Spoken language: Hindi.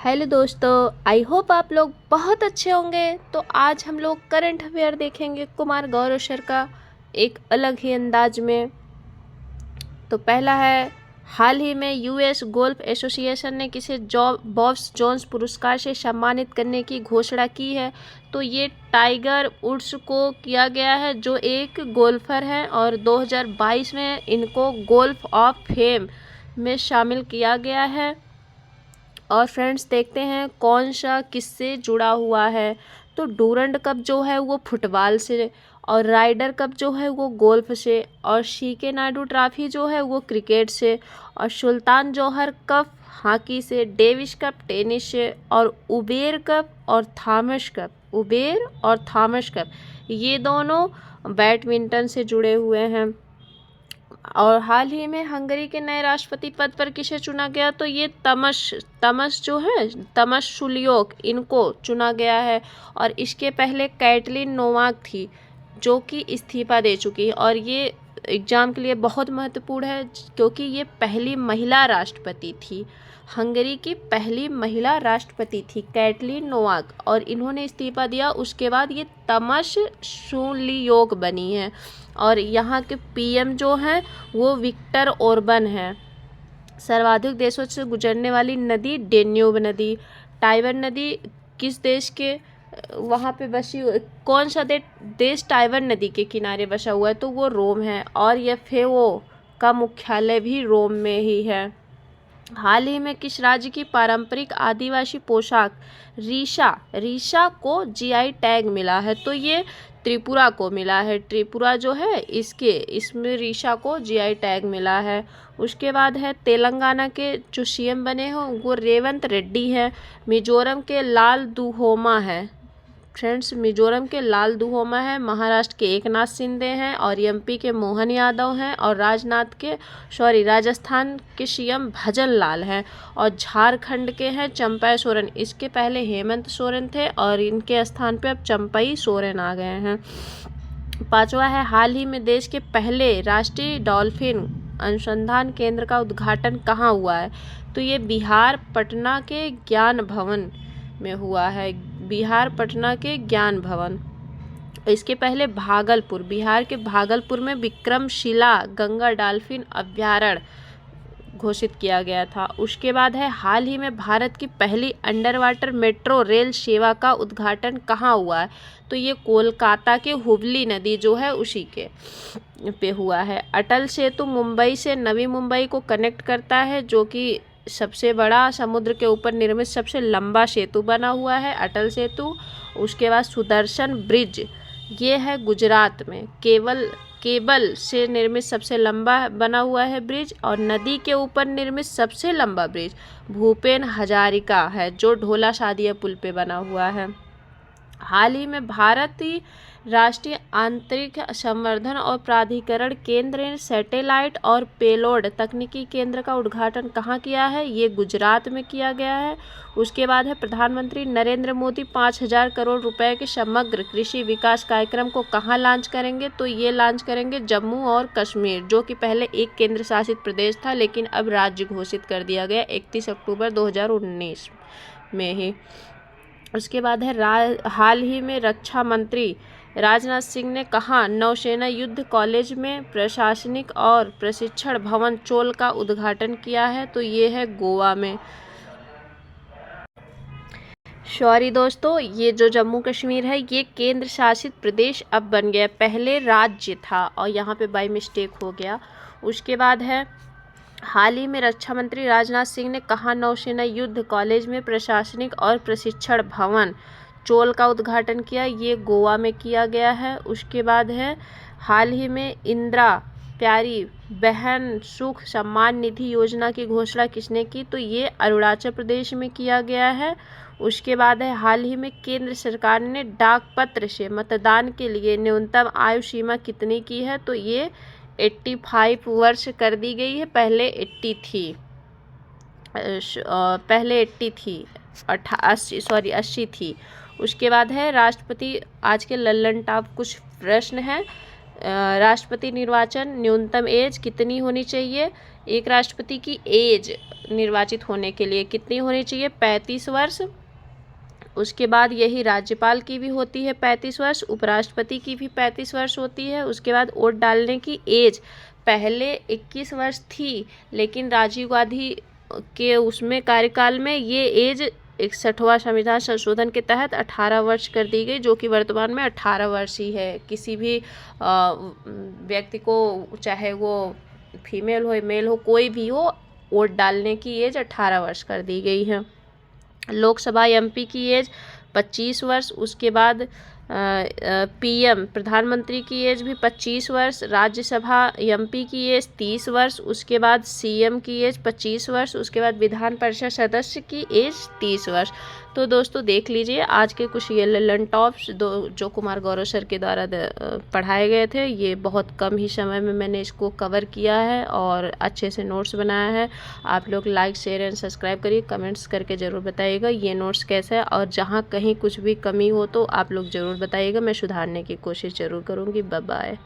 हेलो दोस्तों, आई होप आप लोग बहुत अच्छे होंगे। तो आज हम लोग करंट अफेयर देखेंगे कुमार गौरव सर का एक अलग ही अंदाज में। तो पहला है, हाल ही में यूएस गोल्फ एसोसिएशन ने किसे बॉब्स जोन्स पुरस्कार से सम्मानित करने की घोषणा की है। तो ये टाइगर वुड्स को किया गया है, जो एक गोल्फर हैं और 2022 में इनको गोल्फ ऑफ फेम में शामिल किया गया है। और फ्रेंड्स, देखते हैं कौन सा किससे जुड़ा हुआ है। तो डूरंड कप जो है वो फुटबॉल से, और राइडर कप जो है वो गोल्फ से, और सीके नायडू ट्रॉफी जो है वो क्रिकेट से, और सुल्तान जौहर कप हॉकी से, डेविस कप टेनिस से, और उबेर और थॉमस कप ये दोनों बैडमिंटन से जुड़े हुए हैं। और हाल ही में हंगरी के नए राष्ट्रपति पद पर किसे चुना गया। तो ये तमस जो है, तमस सुलियोक, इनको चुना गया है। और इसके पहले कैटलिन नोवाक थी, जो कि इस्तीफा दे चुकी है। और ये एग्ज़ाम के लिए बहुत महत्वपूर्ण है, क्योंकि ये पहली महिला राष्ट्रपति थी। हंगरी की पहली महिला राष्ट्रपति थी कैटलिन नोवाक, और इन्होंने इस्तीफा दिया। उसके बाद ये तमस सुलियोक बनी है। और यहाँ के पीएम जो हैं वो विक्टर ओरबन हैं। सर्वाधिक देशों से गुजरने वाली नदी डेन्यूब नदी। टाइबर नदी किस देश के वहाँ पे बसी, कौन सा देश टाइबर नदी के किनारे बसा हुआ है। तो वो रोम है, और यह फेओ का मुख्यालय भी रोम में ही है। हाल ही में किस राज्य की पारंपरिक आदिवासी पोशाक रीशा को जीआई टैग मिला है। तो ये त्रिपुरा को मिला है। त्रिपुरा जो है इसमें रीशा को जीआई टैग मिला है। उसके बाद है, तेलंगाना के जो सीएम बने हो वो रेवंत रेड्डी हैं। मिजोरम के लाल दुहोमा है। फ्रेंड्स, मिजोरम के लाल दुहोमा है। महाराष्ट्र के एकनाथ शिंदे हैं, और एमपी के मोहन यादव हैं, और राजस्थान के सीएम भजन लाल हैं, और झारखंड के हैं चंपई सोरेन। इसके पहले हेमंत सोरेन थे, और इनके स्थान पे अब चंपई सोरेन आ गए हैं। पांचवा है, हाल ही में देश के पहले राष्ट्रीय डॉल्फिन अनुसंधान केंद्र का उद्घाटन कहाँ हुआ है। तो ये बिहार पटना के ज्ञान भवन में हुआ है। बिहार पटना के ज्ञान भवन। इसके पहले बिहार के भागलपुर में विक्रमशिला गंगा डॉल्फिन अभ्यारण्य घोषित किया गया था। उसके बाद है, हाल ही में भारत की पहली अंडर वाटर मेट्रो रेल सेवा का उद्घाटन कहाँ हुआ है। तो ये कोलकाता के हुबली नदी जो है उसी के पे हुआ है। अटल सेतु मुंबई से नवी मुंबई को कनेक्ट करता है, जो कि सबसे बड़ा समुद्र के ऊपर निर्मित सबसे लंबा सेतु बना हुआ है, अटल सेतु। उसके बाद सुदर्शन ब्रिज, ये है गुजरात में, केबल से निर्मित सबसे लंबा बना हुआ है ब्रिज। और नदी के ऊपर निर्मित सबसे लंबा ब्रिज भूपेन हजारिका है, जो ढोला सादिया पुल पे बना हुआ है। हाल ही में भारतीय राष्ट्रीय आंतरिक संवर्धन और प्राधिकरण केंद्र ने सैटेलाइट और पेलोड तकनीकी केंद्र का उद्घाटन कहाँ किया है। ये गुजरात में किया गया है। उसके बाद है, प्रधानमंत्री नरेंद्र मोदी 5,000 करोड़ रुपए के समग्र कृषि विकास कार्यक्रम को कहाँ लॉन्च करेंगे। तो ये लॉन्च करेंगे जम्मू और कश्मीर, जो कि पहले एक केंद्र शासित प्रदेश था, लेकिन अब राज्य घोषित कर दिया गया 31 अक्टूबर 2019 में ही। उसके बाद है, हाल ही में रक्षा मंत्री राजनाथ सिंह ने कहा नौसेना युद्ध कॉलेज में प्रशासनिक और प्रशिक्षण भवन चोल का उद्घाटन किया है। तो ये है गोवा में। सॉरी दोस्तों, ये जो जम्मू कश्मीर है ये केंद्र शासित प्रदेश अब बन गया, पहले राज्य था और यहाँ पे बाय मिस्टेक हो गया। उसके बाद है, हाल ही में रक्षा मंत्री राजनाथ सिंह ने कहा नौसेना युद्ध कॉलेज में प्रशासनिक और प्रशिक्षण भवन चोल का उद्घाटन किया। ये गोवा में किया गया है। उसके बाद है, हाल ही में इंदिरा प्यारी बहन सुख सम्मान निधि योजना की घोषणा किसने की। तो ये अरुणाचल प्रदेश में किया गया है। उसके बाद है, हाल ही में केंद्र सरकार ने डाक पत्र से मतदान के लिए न्यूनतम आयु सीमा कितनी की है। तो ये 85 वर्ष कर दी गई है, पहले 80 थी, 80 थी। उसके बाद है, राष्ट्रपति आज के लल्लन टॉप कुछ प्रश्न हैं। राष्ट्रपति निर्वाचन न्यूनतम एज कितनी होनी चाहिए। एक राष्ट्रपति की एज निर्वाचित होने के लिए कितनी होनी चाहिए? 35 वर्ष। उसके बाद यही राज्यपाल की भी होती है 35 वर्ष, उपराष्ट्रपति की भी 35 वर्ष होती है। उसके बाद वोट डालने की एज पहले 21 वर्ष थी, लेकिन राजीव गांधी के उसमें कार्यकाल में ये एज 61वां संविधान संशोधन के तहत 18 वर्ष कर दी गई, जो कि वर्तमान में 18 वर्ष ही है। किसी भी व्यक्ति को, चाहे वो फीमेल हो मेल हो, कोई भी हो, वोट डालने की एज 18 वर्ष कर दी गई है। लोकसभा एमपी की एज 25 वर्ष। उसके बाद पीएम प्रधानमंत्री की एज भी 25 वर्ष। राज्यसभा एमपी की एज 30 वर्ष। उसके बाद सीएम की एज 25 वर्ष। उसके बाद विधान परिषद सदस्य की एज 30 वर्ष। तो दोस्तों देख लीजिए आज के कुछ ये ललन टॉप्स जो कुमार गौरव सर के द्वारा पढ़ाए गए थे। ये बहुत कम ही समय में मैंने इसको कवर किया है और अच्छे से नोट्स बनाया है। आप लोग लाइक शेयर एंड सब्सक्राइब करिए, कमेंट्स करके ज़रूर बताइएगा ये नोट्स कैसा है, और जहाँ कहीं कुछ भी कमी हो तो आप लोग ज़रूर बताइएगा, मैं सुधारने की कोशिश ज़रूर करूँगी। Bye bye.